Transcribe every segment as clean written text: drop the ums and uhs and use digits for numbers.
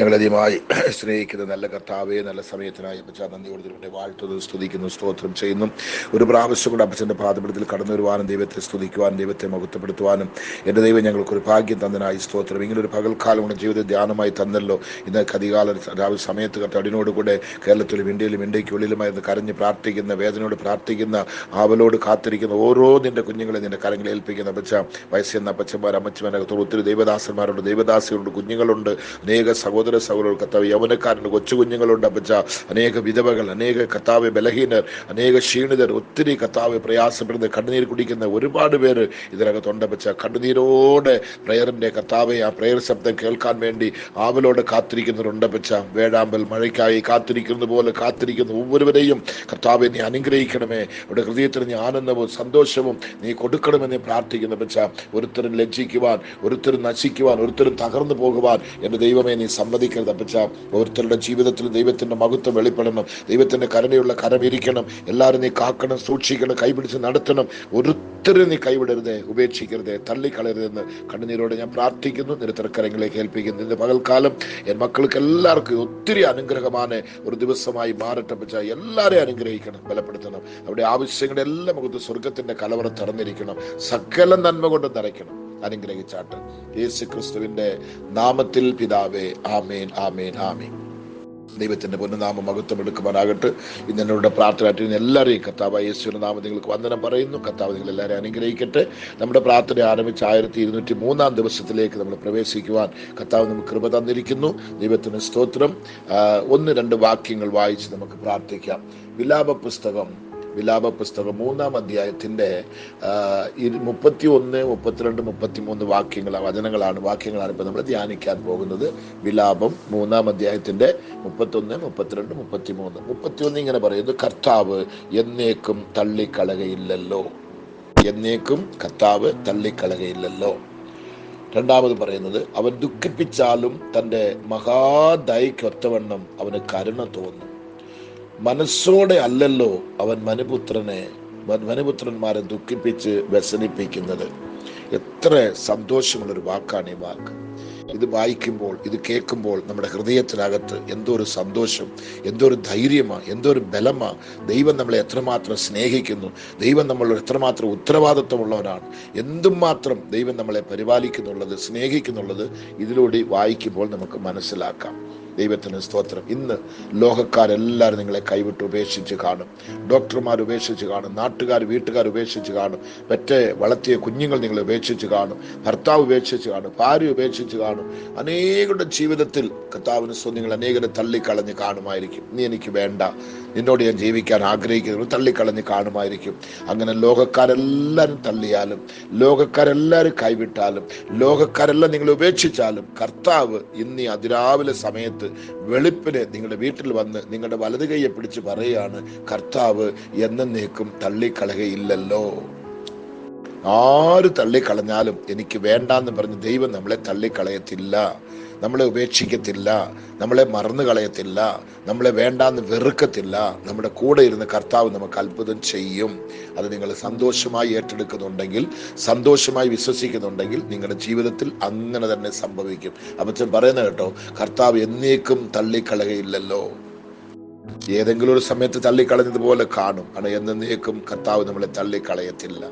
ഞങ്ങളധികമായി സ്നേഹിക്കുന്ന നല്ല കർത്താവേ, നല്ല സമയത്തിനായി അപ്പച്ച നന്ദിയോടെ വാഴ്ത്തുന്നു, സ്തുതിക്കുന്നു, സ്തോത്രം ചെയ്യുന്നു. ഒരു പ്രാവശ്യം കൂടെ അപ്പച്ചൻ്റെ പാദപീഠത്തിൽ കടന്നു വരുവാനും ദൈവത്തെ സ്തുതിക്കുവാനും ദൈവത്തെ മഹത്വപ്പെടുത്തുവാനും എൻ്റെ ദൈവം ഞങ്ങൾക്കൊരു ഭാഗ്യം തന്നതിനായി സ്തോത്രം. ഇങ്ങനൊരു പകൽക്കാലം കൂടെ ജീവിത ധ്യാനമായി തന്നല്ലോ. ഇന്ന് അധികാല രാവിലെ സമയത്ത് കർത്താവിനോട് കൂടെ കേരളത്തിലും ഇന്ത്യയിലും ഇന്ത്യക്കുള്ളിലുമായിരുന്നു കരഞ്ഞ് പ്രാർത്ഥിക്കുന്ന, വേദനയോട് പ്രാർത്ഥിക്കുന്ന, ആവലോട് കാത്തിരിക്കുന്ന ഓരോ നിൻ്റെ കുഞ്ഞുങ്ങളെ നിൻ്റെ കരങ്ങളിൽ ഏൽപ്പിക്കുന്ന അപ്പച്ച, വയസ്സെന്ന അപ്പച്ചന്മാർ അമ്മച്ചമാരകത്തോട് ഒത്തിരി ദൈവദാസന്മാരുണ്ട്, ദൈവദാസികളുണ്ട്, കുഞ്ഞുങ്ങളുണ്ട്, അനേക സഹോദര കർത്താവ് യൗവനക്കാരുണ്ട്, കൊച്ചു കുഞ്ഞുങ്ങളുണ്ട് അപ്പച്ച, അനേക വിധവകൾ, അനേക കർത്താവ് ബലഹീനർ, അനേക ക്ഷീണിതർ, ഒത്തിരി കർത്താവ് പ്രയാസപ്പെടുന്ന കണ്ണുനീർ കുടിക്കുന്ന ഒരുപാട് പേര് ഇതിനകത്തുണ്ട് അപ്പച്ച. കണ്ണുനീരോടെ പ്രയറിൻ്റെ കർത്താവെ ആ പ്രയർ ശബ്ദം കേൾക്കാൻ വേണ്ടി ആവലോടെ കാത്തിരിക്കുന്നവരുണ്ട് അപ്പച്ച. വേഴാമ്പൽ മഴയ്ക്കായി കാത്തിരിക്കുന്നത് പോലെ കാത്തിരിക്കുന്ന ഒவ்வொരുവരെയും കർത്താവെ നീ അനുഗ്രഹിക്കണമേ. അവിടെ ഹൃദയത്തിന് നീ ആനന്ദവും സന്തോഷവും നീ കൊടുക്കണമെന്ന് പ്രാർത്ഥിക്കുന്ന അപ്പച്ച. ഒരുത്തരും ലജ്ജിക്കുവാൻ, ഒരുത്തരും നശിക്കുവാൻ, ഒരുത്തരും തകർന്നു പോകുവാൻ എൻ്റെ ദൈവമേ നീ സമ്മതിക്കരുത് അപ്പച്ച. ഓരോരുത്തരുടെ ജീവിതത്തിൽ ദൈവത്തിൻ്റെ മഹത്വം വെളിപ്പെടണം, ദൈവത്തിൻ്റെ കരുണയുള്ള കരമിരിക്കണം. എല്ലാവരും നീ കാക്കണം, സൂക്ഷിക്കണം, കൈപിടിച്ച് നടത്തണം. ഒരുത്തരും നീ കൈവിടരുതേ, ഉപേക്ഷിക്കരുതേ, തള്ളിക്കളയരുതെന്ന് കണ്ണുനീരോടെ ഞാൻ പ്രാർത്ഥിക്കുന്നു. നിരത്തരക്കരങ്ങളിലേക്ക് ഏൽപ്പിക്കുന്നു. ഇന്ന് പകൽക്കാലം എൻ മക്കൾക്ക് എല്ലാവർക്കും ഒത്തിരി അനുഗ്രഹമാണ് ഒരു ദിവസമായി മാറട്ടെ അപ്പച്ച. എല്ലാവരെയും അനുഗ്രഹിക്കണം, ബലപ്പെടുത്തണം. അവിടെ ആവശ്യങ്ങളുടെ എല്ലാം മുഖത്ത് സ്വർഗത്തിൻ്റെ കലവറ തുറന്നിരിക്കണം, സകല നന്മ കൊണ്ട് നിറയ്ക്കണം. അനുഗ്രഹിച്ചാട്ട് യേശു ക്രിസ്തുവിന്റെ നാമത്തിൽ പിതാവേ, ആമേൻ, ആമേൻ, ആമേൻ. ദൈവത്തിന്റെ പൊന്നുനാമം മഹത്വം എടുക്കുവാനാകട്ടെ. ഇന്ന് എന്നോട് പ്രാർത്ഥന എല്ലാവരെയും കർത്താവ് യേശുവിന്റെ നാമം നിങ്ങൾക്ക് വന്ദനം പറയുന്നു. കർത്താവ് നിങ്ങൾ എല്ലാവരെയും അനുഗ്രഹിക്കട്ടെ. നമ്മുടെ പ്രാർത്ഥന ആരംഭിച്ച 1203 ദിവസത്തിലേക്ക് നമ്മൾ പ്രവേശിക്കുവാൻ കർത്താവ് നമുക്ക് കൃപ തന്നിരിക്കുന്നു. ദൈവത്തിന് സ്തോത്രം. 1-2 വാക്യങ്ങൾ വായിച്ച് നമുക്ക് പ്രാർത്ഥിക്കാം. വിലാപ പുസ്തകം 3-ാം അധ്യായത്തിന്റെ 31, 32, 33 വാക്യങ്ങളാണ് ഇപ്പൊ നമ്മൾ ധ്യാനിക്കാൻ പോകുന്നത്. വിലാപം 3-ാം അധ്യായത്തിന്റെ 31, 32, 33. 31 ഇങ്ങനെ പറയുന്നു: കർത്താവ് എന്നേക്കും തള്ളിക്കളകയില്ലല്ലോ. എന്നേക്കും കർത്താവ് തള്ളിക്കളകയില്ലല്ലോ. രണ്ടാമത് പറയുന്നത്, അവൻ ദുഃഖിപ്പിച്ചാലും തൻ്റെ മഹാദയക്കൊത്തവണ്ണം അവന് കരുണ തോന്നും. മനസ്സോടെ അല്ലല്ലോ അവൻ മനുപുത്രന്മാരെ ദുഃഖിപ്പിച്ച് വ്യസനിപ്പിക്കുന്നത്. എത്ര സന്തോഷമുള്ളൊരു വാക്കാണ് ഈ വാക്ക്. ഇത് വായിക്കുമ്പോൾ, ഇത് കേൾക്കുമ്പോൾ നമ്മുടെ ഹൃദയത്തിനകത്ത് എന്തോ ഒരു സന്തോഷം, എന്തോ ഒരു ധൈര്യമാണ്, എന്തോ ഒരു ബലമാണ്. ദൈവം നമ്മളെ എത്രമാത്രം സ്നേഹിക്കുന്നു, ദൈവം നമ്മൾ എത്രമാത്രം ഉത്തരവാദിത്വമുള്ളവരാണ്, എന്തുമാത്രം ദൈവം നമ്മളെ പരിപാലിക്കുന്നുള്ളത്, സ്നേഹിക്കുന്നുള്ളത് ഇതിലൂടെ വായിക്കുമ്പോൾ നമുക്ക് മനസ്സിലാക്കാം. ദൈവത്തിന് സ്തോത്രം. ഇന്ന് ലോകക്കാരെല്ലാവരും നിങ്ങളെ കൈവിട്ട് ഉപേക്ഷിച്ച് കാണും. ഡോക്ടർമാർ ഉപേക്ഷിച്ച് കാണും, നാട്ടുകാർ, വീട്ടുകാർ ഉപേക്ഷിച്ച് കാണും, വളർത്തിയ കുഞ്ഞുങ്ങൾ നിങ്ങളെ ഉപേക്ഷിച്ച് കാണും, ഭർത്താവ് ഉപേക്ഷിച്ച് കാണും, ഭാര്യ ഉപേക്ഷിച്ച് കാണും. അനേകരുടെ ജീവിതത്തിൽ കർത്താവിന് നിങ്ങൾ അനേകരെ തള്ളിക്കളഞ്ഞ് കാണുമായിരിക്കും. നീ എനിക്ക് വേണ്ട, നിന്നോട് ഞാൻ ജീവിക്കാൻ ആഗ്രഹിക്കുന്നു, തള്ളിക്കളഞ്ഞ് കാണുമായിരിക്കും. അങ്ങനെ ലോകക്കാരെല്ലാവരും തള്ളിയാലും, ലോകക്കാരെല്ലാവരും കൈവിട്ടാലും, ലോകക്കാരെല്ലാം നിങ്ങളെ ഉപേക്ഷിച്ചാലും, കർത്താവ് ഇന്ന് അതിരാവിലെ സമയത്ത് വെളുപ്പിന് നിങ്ങളുടെ വീട്ടിൽ വന്ന് നിങ്ങളുടെ വലത് കൈയെ പിടിച്ച് പറയുകയാണ്: കർത്താവ് എന്നേക്കും തള്ളിക്കളകയില്ലല്ലോ. ആര് തള്ളിക്കളഞ്ഞാലും എനിക്ക് വേണ്ടാന്ന് പറഞ്ഞ് ദൈവം നമ്മളെ തള്ളിക്കളയത്തില്ല, നമ്മളെ ഉപേക്ഷിക്കത്തില്ല, നമ്മളെ മറന്നു കളയത്തില്ല, നമ്മളെ വേണ്ടാന്ന് വെറുക്കത്തില്ല. നമ്മുടെ കൂടെ ഇരുന്ന് കർത്താവ് നമുക്ക് അത്ഭുതം ചെയ്യും. അത് നിങ്ങൾ സന്തോഷമായി ഏറ്റെടുക്കുന്നുണ്ടെങ്കിൽ, സന്തോഷമായി വിശ്വസിക്കുന്നുണ്ടെങ്കിൽ നിങ്ങളുടെ ജീവിതത്തിൽ അങ്ങനെ തന്നെ സംഭവിക്കും. അപ്പച്ചൻ പറയുന്നത് കേട്ടോ, കർത്താവ് എന്നേക്കും തള്ളിക്കളകയില്ലല്ലോ. ഏതെങ്കിലും ഒരു സമയത്ത് തള്ളിക്കളഞ്ഞതുപോലെ കാണും, എന്നേക്കും കർത്താവ് നമ്മളെ തള്ളിക്കളയത്തില്ല,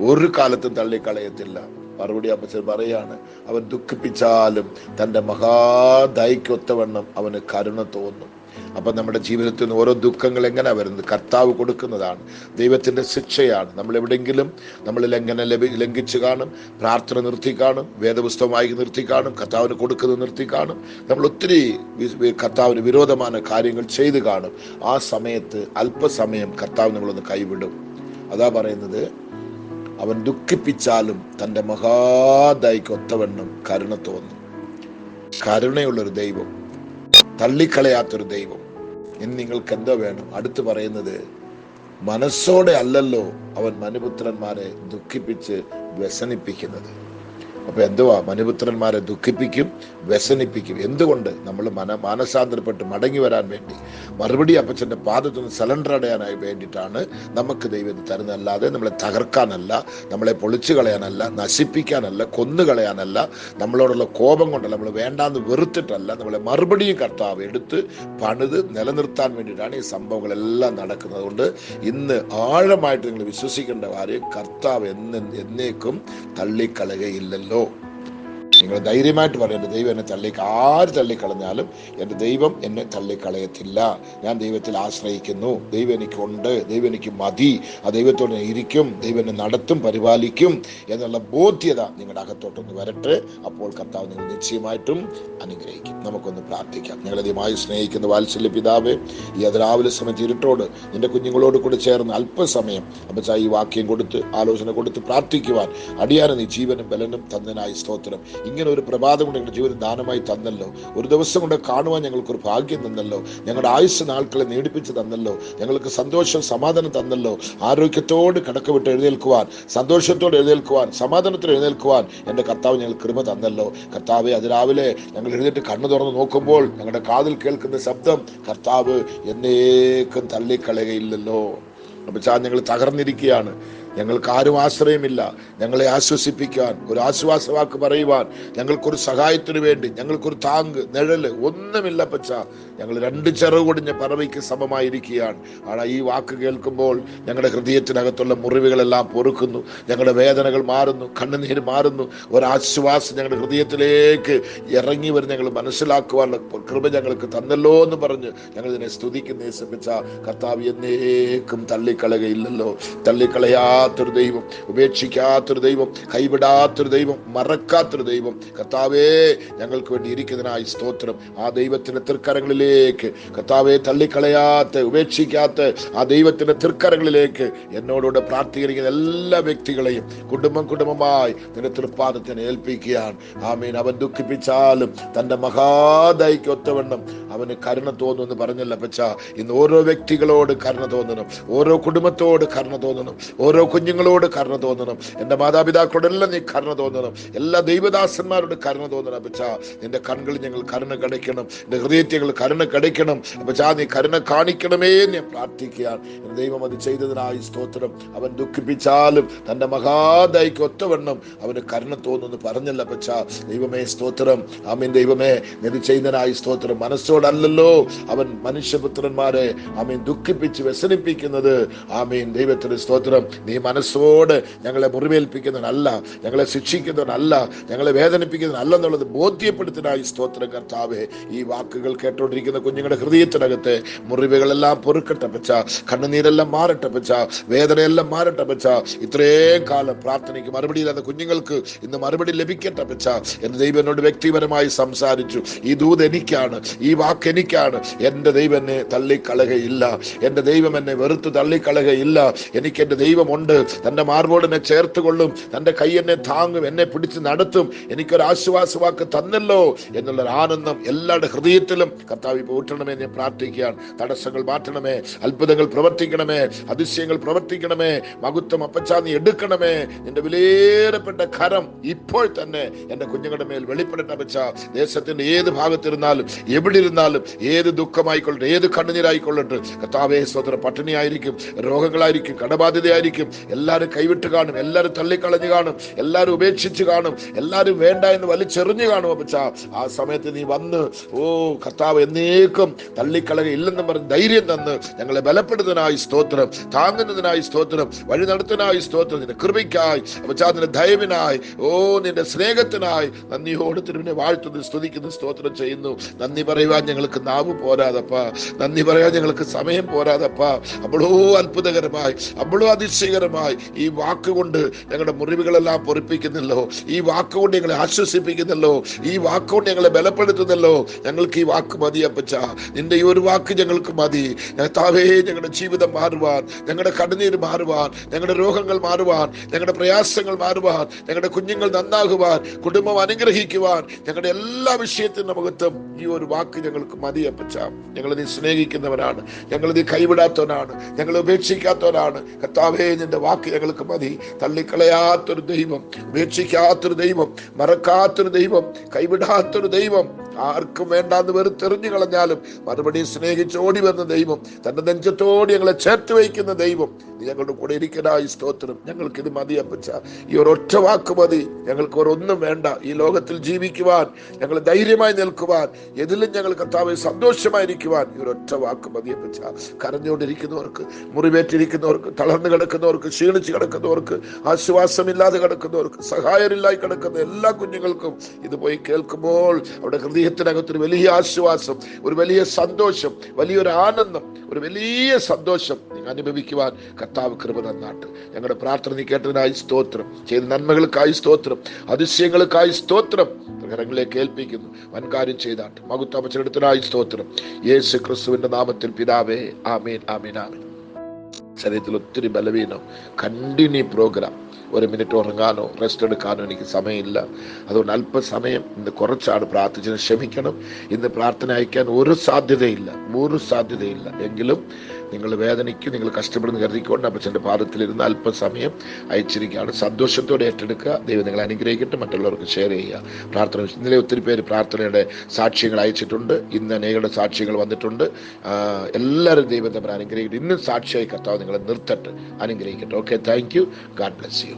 ഒരു കാലത്തും തള്ളിക്കളയത്തില്ല. മറുപടി അപ്പച്ചൻ പറയാണ്, അവൻ ദുഃഖിപ്പിച്ചാലും തൻ്റെ മഹാദയക്കൊത്തവണ്ണം അവന് കരുണ തോന്നും. അപ്പൊ നമ്മുടെ ജീവിതത്തിൽ നിന്ന് ഓരോ ദുഃഖങ്ങൾ എങ്ങനെ വരുന്നത്? കർത്താവ് കൊടുക്കുന്നതാണ്, ദൈവത്തിന്റെ ശിക്ഷയാണ്. നമ്മൾ എവിടെയെങ്കിലും ലംഘിച്ചു കാണും, പ്രാർത്ഥന നിർത്തി കാണും, വേദപുസ്തകമായി നിർത്തി കാണും, കർത്താവിന് കൊടുക്കുന്നത് നിർത്തി കാണും, നമ്മൾ ഒത്തിരി കർത്താവിന് വിരോധമായ കാര്യങ്ങൾ ചെയ്തു കാണും. ആ സമയത്ത് അല്പസമയം കർത്താവ് നമ്മളൊന്ന് കൈവിടും. അതാ പറയുന്നത്, അവൻ ദുഃഖിപ്പിച്ചാലും തൻ്റെ മഹാദയക്കൊത്തവണ്ണം കരുണ തോന്നും. കരുണയുള്ളൊരു ദൈവം, തള്ളിക്കളയാത്തൊരു ദൈവം. ഇനി നിങ്ങൾക്ക് എന്താ വേണം? അടുത്ത് പറയുന്നത്, മനസ്സോടെ അല്ലല്ലോ അവൻ മനുപുത്രന്മാരെ ദുഃഖിപ്പിച്ച് വ്യസനിപ്പിക്കുന്നത്. അപ്പൊ എന്തുവാ? മനുപുത്രന്മാരെ ദുഃഖിപ്പിക്കും, വ്യസനിപ്പിക്കും. എന്തുകൊണ്ട്? നമ്മൾ മാനസാന്തരപ്പെട്ട് മടങ്ങി വരാൻ വേണ്ടി, മറുപടി അപ്പച്ചന്റെ പാദത്തിൽ നിന്ന് സലണ്ടർ അടയാനായി വേണ്ടിയിട്ടാണ് നമുക്ക് ദൈവം തരുന്നതല്ലാതെ നമ്മളെ തകർക്കാനല്ല, നമ്മളെ പൊളിച്ചു കളയാനല്ല, നശിപ്പിക്കാനല്ല, കൊന്നുകളയാനല്ല, നമ്മളോടുള്ള കോപം കൊണ്ടല്ല, നമ്മൾ വേണ്ടാന്ന് വെറുത്തിട്ടല്ല, നമ്മളെ മറുപടിയും കർത്താവ് എടുത്ത് പണിത് നിലനിർത്താൻ വേണ്ടിയിട്ടാണ് ഈ സംഭവങ്ങളെല്ലാം നടക്കുന്നത്. അതുകൊണ്ട് ഇന്ന് ആഴമായിട്ട് നിങ്ങൾ വിശ്വസിക്കേണ്ട കാര്യം, കർത്താവ് എന്നേക്കും തള്ളിക്കളയുകയില്ലല്ലോ. നിങ്ങൾ ധൈര്യമായിട്ട് പറയും, എൻ്റെ ദൈവം എന്നെ ആര് തള്ളിക്കളഞ്ഞാലും എൻ്റെ ദൈവം എന്നെ തള്ളിക്കളയത്തില്ല. ഞാൻ ദൈവത്തിൽ ആശ്രയിക്കുന്നു, ദൈവം എനിക്കുണ്ട്, ദൈവം എനിക്ക് മതി, ആ ദൈവത്തോട് ഞാൻ ഇരിക്കും, ദൈവം എന്നെ നടത്തും, പരിപാലിക്കും എന്നുള്ള ബോധ്യത നിങ്ങളുടെ അകത്തോട്ടൊന്ന് വരട്ടെ. അപ്പോൾ കർത്താവ് നിങ്ങൾ നിശ്ചയമായിട്ടും അനുഗ്രഹിക്കും. നമുക്കൊന്ന് പ്രാർത്ഥിക്കാം. ഞങ്ങളധികമായി സ്നേഹിക്കുന്ന വാത്സല്യ പിതാവേ, ഈ രാവിലെ സമയത്ത് ഇരുട്ടോട് നിന്റെ കുഞ്ഞുങ്ങളോട് കൂടെ ചേർന്ന് അല്പസമയം അപ്പച്ചാ ഈ വാക്യം കൊടുത്ത് ആലോചന കൊടുത്ത് പ്രാർത്ഥിക്കുവാൻ അടിയാന് നീ ജീവനും ബലനും തന്നതിനായി സ്തോത്രം. ഇങ്ങനെ ഒരു പ്രഭാതം കൊണ്ട് ഞങ്ങളുടെ ജീവൻ ദാനമായി തന്നല്ലോ, ഒരു ദിവസം കൊണ്ട് കാണുവാൻ ഞങ്ങൾക്കൊരു ഭാഗ്യം തന്നല്ലോ, ഞങ്ങളുടെ ആയുസ് നാൾക്കളെ നീടിപ്പിച്ച് തന്നല്ലോ, ഞങ്ങൾക്ക് സന്തോഷം സമാധാനം തന്നല്ലോ. ആരോഗ്യത്തോട് കടക്ക വിട്ട് എഴുന്നേൽക്കുവാൻ, സന്തോഷത്തോട് എഴുന്നേൽക്കുവാൻ, സമാധാനത്തിൽ എഴുന്നേൽക്കുവാൻ എൻ്റെ കർത്താവ് ഞങ്ങൾ കൃപ തന്നല്ലോ. കർത്താവെ, അതിരാവിലെ ഞങ്ങൾ എഴുന്നേറ്റ് കണ്ണു തുറന്ന് നോക്കുമ്പോൾ ഞങ്ങളുടെ കാതിൽ കേൾക്കുന്ന ശബ്ദം, കർത്താവ് എന്നേക്കും തള്ളിക്കളയുകയില്ലല്ലോ. അപ്പൊ ഞങ്ങൾ തകർന്നിരിക്കുകയാണ്, ഞങ്ങൾക്ക് ആരും ആശ്രയമില്ല. ഞങ്ങളെ ആശ്വസിപ്പിക്കാൻ, ഒരു ആശ്വാസവാക്ക് പറയുവാൻ, ഞങ്ങൾക്കൊരു സഹായത്തിന് വേണ്ടി, ഞങ്ങൾക്കൊരു താങ്ക് നിഴല് ഒന്നുമില്ല പച്ച. ഞങ്ങൾ രണ്ട് ചെറുകൊടിഞ്ഞ പറവയ്ക്ക് സമമായിരിക്കുകയാണ്. ആണ് ഈ വാക്ക് കേൾക്കുമ്പോൾ ഞങ്ങളുടെ ഹൃദയത്തിനകത്തുള്ള മുറിവുകളെല്ലാം പൊറുക്കുന്നു, ഞങ്ങളുടെ വേദനകൾ മാറുന്നു, കണ്ണുനീര് മാറുന്നു, ഒരാശ്വാസം ഞങ്ങളുടെ ഹൃദയത്തിലേക്ക് ഇറങ്ങി വരും. ഞങ്ങൾ മനസ്സിലാക്കുവാനുള്ള കൃപ ഞങ്ങൾക്ക് തന്നല്ലോ എന്ന് പറഞ്ഞ് ഞങ്ങൾ ഇതിനെ സ്തുതിക്കുന്ന യേശുപ്പച്ച. കർത്താവ് എന്നേക്കും തള്ളിക്കളയുകയില്ലല്ലോ. തള്ളിക്കളയാത്തൊരു ദൈവം, ഉപേക്ഷിക്കാത്തൊരു ദൈവം, കൈവിടാത്തൊരു ദൈവം, മറക്കാത്തൊരു ദൈവം കർത്താവേ ഞങ്ങൾക്ക് വേണ്ടി ഇരിക്കുന്നതിനായി സ്തോത്രം. ആ ദൈവത്തിന്റെ തൃക്കരങ്ങളിലേക്ക് കർത്താവെ, തള്ളിക്കളയാത്ത ഉപേക്ഷിക്കാത്ത ആ ദൈവത്തിന്റെ തൃക്കരങ്ങളിലേക്ക് എന്നോടുകൂടെ പ്രാർത്ഥിക്കുന്ന എല്ലാ വ്യക്തികളെയും കുടുംബമായി നിന്റെ തൃപ്പാദത്തിന് ഏൽപ്പിക്കുകയാണ്. ആമീൻ. അവൻ ദുഃഖിപ്പിച്ചാലും തന്റെ മഹാദയ്ക്ക് ഒത്തവണ്ണം അവന് കരുണ തോന്നുമെന്ന് പറഞ്ഞല്ല പച്ച. ഇന്ന് ഓരോ വ്യക്തികളോട് കരുണ തോന്നണം, ഓരോ കുടുംബത്തോട് കരുണ തോന്നണം, ഓരോ കുഞ്ഞുങ്ങളോട് കരുണ തോന്നണം. എൻ്റെ മാതാപിതാക്കളോടെല്ലാം നീ കരുണ തോന്നണം, എല്ലാ ദൈവദാസന്മാരോട് കരുണ തോന്നണം അപ്പച്ചാ. നിന്റെ കണ്ണുകളിൽ ഞങ്ങൾ കരുണ കടയ്ക്കണം, എൻ്റെ ഹൃദയത്തിൽ ഞങ്ങൾ കരുണ കടയ്ക്കണം അപ്പച്ചാ. നീ കരുണ കാണിക്കണമേ ഞാൻ പ്രാർത്ഥിക്കുകയാണ്. ദൈവം അത് ചെയ്തതിനായി സ്തോത്രം. അവൻ ദുഃഖിപ്പിച്ചാലും തന്റെ മഹാദയ്ക്ക് ഒത്തവണ്ണം അവന് കരുണ തോന്നുന്നു പറഞ്ഞല്ല അപ്പച്ചാ. ദൈവമേ സ്തോത്രം. ആമീൻ. ദൈവമേ ഇത് ചെയ്യുന്നതിനായി സ്തോത്രം. മനസ്സോടല്ലല്ലോ അവൻ മനുഷ്യപുത്രന്മാരെ ആമീൻ ദുഃഖിപ്പിച്ച് വ്യസനിപ്പിക്കുന്നത്. ആമീൻ. ദൈവത്തിന് സ്തോത്രം. നീ മനസ്സോട് ഞങ്ങളെ മുറിവേൽപ്പിക്കുന്നവനല്ല, ഞങ്ങളെ ശിക്ഷിക്കുന്നവനല്ല, ഞങ്ങളെ വേദനിപ്പിക്കുന്നവനല്ല എന്നുള്ളത് ബോധ്യപ്പെടുത്താനായി സ്തോത്രം കർത്താവേ. ഈ വാക്കുകൾ കേട്ടോണ്ടിരിക്കുന്ന കുഞ്ഞുങ്ങളുടെ ഹൃദയത്തിനകത്തെ മുറിവുകളെല്ലാം പൊറുക്കട്ടെ പച്ച, കണ്ണുനീരെല്ലാം മാറട്ടെ പച്ച, വേദനയെല്ലാം മാറട്ടെ പച്ച. ഇത്രയും കാലം പ്രാർത്ഥനയ്ക്ക് മറുപടി ഇല്ലാത്ത കുഞ്ഞുങ്ങൾക്ക് ഇന്ന് മറുപടി ലഭിക്കട്ടെ പച്ച. എന്റെ ദൈവം എന്നോട് വ്യക്തിപരമായി സംസാരിച്ചു. ഈ ദൂത് എനിക്കാണ്, ഈ വാക്ക് എനിക്കാണ്. എന്റെ ദൈവം എന്നെ തള്ളിക്കളയുകയില്ല, എന്റെ ദൈവം എന്നെ വെറുത്ത് തള്ളിക്കളയുകയില്ല. എനിക്ക് എന്റെ ദൈവമുണ്ട്, തന്റെ മാർബോട് എന്നെ ചേർത്ത് കൊള്ളും, തന്റെ കൈ എന്നെ താങ്ങും, എന്നെ പിടിച്ച് നടത്തും, എനിക്കൊരു ആശ്വാസവാക്ക് തന്നല്ലോ എന്നുള്ളൊരു ആനന്ദം എല്ലാവരുടെ ഹൃദയത്തിലും കർത്താവ് ഊറ്റണമേ ഞാൻ പ്രാർത്ഥിക്കുകയാണ്. തടസ്സങ്ങൾ മാറ്റണമേ, അത്ഭുതങ്ങൾ പ്രവർത്തിക്കണമേ, അതിശയങ്ങൾ പ്രവർത്തിക്കണമേ, മഹത്വം അപ്പച്ചാ നീ എടുക്കണമേ. നിന്റെ വിലയേറപ്പെട്ട കരം ഇപ്പോൾ തന്നെ എന്റെ കുഞ്ഞുങ്ങളുടെ മേൽ വെളിപ്പെടട്ടെ അപ്പച്ചാ. ദേശത്തിന്റെ ഏത് ഭാഗത്തിരുന്നാലും എവിടെ ഇരുന്നാലും ഏത് ദുഃഖമായിക്കൊള്ളട്ടെ, ഏത് കണ്ണുനീരായിക്കൊള്ളട്ടെ കർത്താവേ സ്വതന്ത്ര പട്ടിണിയായിരിക്കും, രോഗങ്ങളായിരിക്കും, കടബാധ്യതയായിരിക്കും, എല്ലാവരും കൈവിട്ട് കാണും, എല്ലാവരും തള്ളിക്കളഞ്ഞു കാണും, എല്ലാവരും ഉപേക്ഷിച്ച് കാണും, എല്ലാവരും വേണ്ട എന്ന് വലിച്ചെറിഞ്ഞു കാണും അപ്പച്ചാ. ആ സമയത്ത് നീ വന്ന് കർത്താവ് എന്നേക്കും തള്ളിക്കളയുകയില്ലെന്ന് പറഞ്ഞ് ധൈര്യം തന്ന് ഞങ്ങളെ ബലപ്പെടുന്നതിനായി സ്തോത്രം, താങ്ങുന്നതിനായി സ്തോത്രം, വഴി നടത്തുന്നതിനായി സ്തോത്രം, നിന്റെ കൃപയ്ക്കായി അപ്പച്ചാ, നിന്റെ ദയവിനായി നിന്റെ സ്നേഹത്തിനായി നന്ദിയോട് തിരുവിനെ വാഴ്ത്തുന്നു, സ്തുതിക്കുന്നു, സ്തോത്രം ചെയ്യുന്നു. നന്ദി പറയുവാൻ ഞങ്ങൾക്ക് നാവ് പോരാതപ്പ, നന്ദി പറയാൻ ഞങ്ങൾക്ക് സമയം പോരാതപ്പ. അപ്പോഴോ അത്ഭുതകരമായി, അപ്പോഴോ അതിശയകരമായി ഈ വാക്കുകൊണ്ട് ഞങ്ങളുടെ മുറിവുകളെല്ലാം പൊറിപ്പിക്കുന്നല്ലോ, ഈ വാക്കുകൊണ്ട് ഞങ്ങളെ ആശ്വസിപ്പിക്കുന്നല്ലോ, ഈ വാക്കുകൊണ്ട് ഞങ്ങളെ ബലപ്പെടുത്തുന്നല്ലോ. ഞങ്ങൾക്ക് ഈ വാക്ക് മതി അപ്പച്ച, നിന്റെ ഈ ഒരു വാക്ക് ഞങ്ങൾക്ക് മതി. കർത്താവേ, ഞങ്ങളുടെ ജീവിതം മാറുവാൻ, ഞങ്ങളുടെ കണ്ണുനീര് മാറുവാൻ, ഞങ്ങളുടെ രോഗങ്ങൾ മാറുവാൻ, ഞങ്ങളുടെ പ്രയാസങ്ങൾ മാറുവാൻ, ഞങ്ങളുടെ കുഞ്ഞുങ്ങൾ നന്നാകുവാൻ, കുടുംബം അനുഗ്രഹിക്കുവാൻ, ഞങ്ങളുടെ എല്ലാ വിഷയത്തിനും മഹത്വം ഈ ഒരു വാക്ക് ഞങ്ങൾക്ക് മതി അപ്പച്ച. ഞങ്ങൾ നീ സ്നേഹിക്കുന്നവനാണ്, ഞങ്ങൾ നീ കൈവിടാത്തവനാണ്, ഞങ്ങൾ ഉപേക്ഷിക്കാത്തവനാണ് കർത്താവേ. നിന്റെ നിന്റെ വാക്ക് ഞങ്ങൾക്ക് മതി. തള്ളിക്കളയാത്തൊരു ദൈവം, ഉപേക്ഷിക്കാത്തൊരു ദൈവം, മറക്കാത്തൊരു ദൈവം, കൈവിടാത്തൊരു ദൈവം, ആർക്കും വേണ്ടാന്ന് വെറുത്തെറിഞ്ഞു കളഞ്ഞാലും മറുപടി സ്നേഹിച്ച് ഓടി വന്ന ദൈവം, തന്റെ നെഞ്ചത്തോട് ഞങ്ങളെ ചേർത്ത് വയ്ക്കുന്ന ദൈവം, നീ ഞങ്ങളുടെ കൂടെ ഇരിക്കനായി സ്തോത്രം. ഞങ്ങൾക്കിത് മതി അപ്പച്ച, ഈ ഒരൊറ്റ വാക്ക് മതി. ഞങ്ങൾക്ക് ഒരൊന്നും വേണ്ട. ഈ ലോകത്തിൽ ജീവിക്കുവാൻ, ഞങ്ങൾ ധൈര്യമായി നിൽക്കുവാൻ, എതിലും ഞങ്ങൾ കർത്താവെ സന്തോഷമായിരിക്കുവാൻ ഈ ഒരൊറ്റ വാക്ക് മതി അപ്പച്ച. കരഞ്ഞുകൊണ്ടിരിക്കുന്നവർക്ക്, മുറിവേറ്റിരിക്കുന്നവർക്ക്, തളർന്നു കിടക്കുന്നവർക്ക്, ക്ഷീണിച്ച് കിടക്കുന്നവർക്ക്, ആശ്വാസമില്ലാതെ കിടക്കുന്നവർക്ക്, സഹായമില്ലായി കിടക്കുന്ന എല്ലാ കുഞ്ഞുങ്ങൾക്കും ഇത് പോയി കേൾക്കുമ്പോൾ അവിടെ ഹൃദയത്തിനകത്തൊരു വലിയ ആശ്വാസം, ഒരു വലിയ സന്തോഷം, വലിയൊരു ആനന്ദം, ഒരു വലിയ സന്തോഷം നിങ്ങൾ അനുഭവിക്കുവാൻ കർത്താവ് കൃപ തന്നാട്ട്. ഞങ്ങളുടെ പ്രാർത്ഥന നീ കേട്ടതിനായി സ്തോത്രം, ചെയ്ത നന്മകൾക്കായി സ്തോത്രം, അതിശയങ്ങൾക്കായി സ്തോത്രം. കരങ്ങളിലേക്ക് ഏൽപ്പിക്കുന്നു. വൻകാര്യം ചെയ്താട്ട് മകുത്താപച്ചെടുത്തനായി സ്തോത്രം. യേശു ക്രിസ്തുവിന്റെ നാമത്തിൽ പിതാവേ, ആമേൻ, ആമേൻ, ആമേൻ. ശരീരത്തിൽ ഒത്തിരി ബലവീനം. Continue program. 1 മിനിറ്റ് ഉറങ്ങാനോ റെസ്റ്റ് എടുക്കാനോ എനിക്ക് സമയമില്ല. അതുകൊണ്ട് അല്പസമയം ഇന്ന് കുറച്ചാണ് പ്രാർത്ഥിച്ചത്. ക്ഷമിക്കണം. ഇന്ന് പ്രാർത്ഥന അയക്കാൻ ഒരു സാധ്യതയില്ല. എങ്കിലും നിങ്ങൾ വേദനയ്ക്ക്, നിങ്ങൾ കഷ്ടപ്പെടുന്ന കരുതിക്കൊണ്ട് അപ്പച്ചൻ്റെ പാദത്തിലിരുന്ന് അല്പസമയം അയച്ചിരിക്കുകയാണ്. സന്തോഷത്തോടെ ഏറ്റെടുക്കുക. ദൈവം നിങ്ങളെ അനുഗ്രഹിക്കട്ടെ. മറ്റുള്ളവർക്ക് ഷെയർ ചെയ്യുക. പ്രാർത്ഥന ഇന്നലെ ഒത്തിരി പേര് പ്രാർത്ഥനയുടെ സാക്ഷ്യങ്ങൾ അയച്ചിട്ടുണ്ട്. ഇന്ന് അനേകരുടെ സാക്ഷ്യങ്ങൾ വന്നിട്ടുണ്ട്. എല്ലാവരും ദൈവത്തെ അനുഗ്രഹിക്കട്ടെ. ഇന്നും സാക്ഷിയായി കർത്താവ് നിങ്ങളെ നിർത്തട്ടെ, അനുഗ്രഹിക്കട്ടെ. Okay, thank you. God bless you.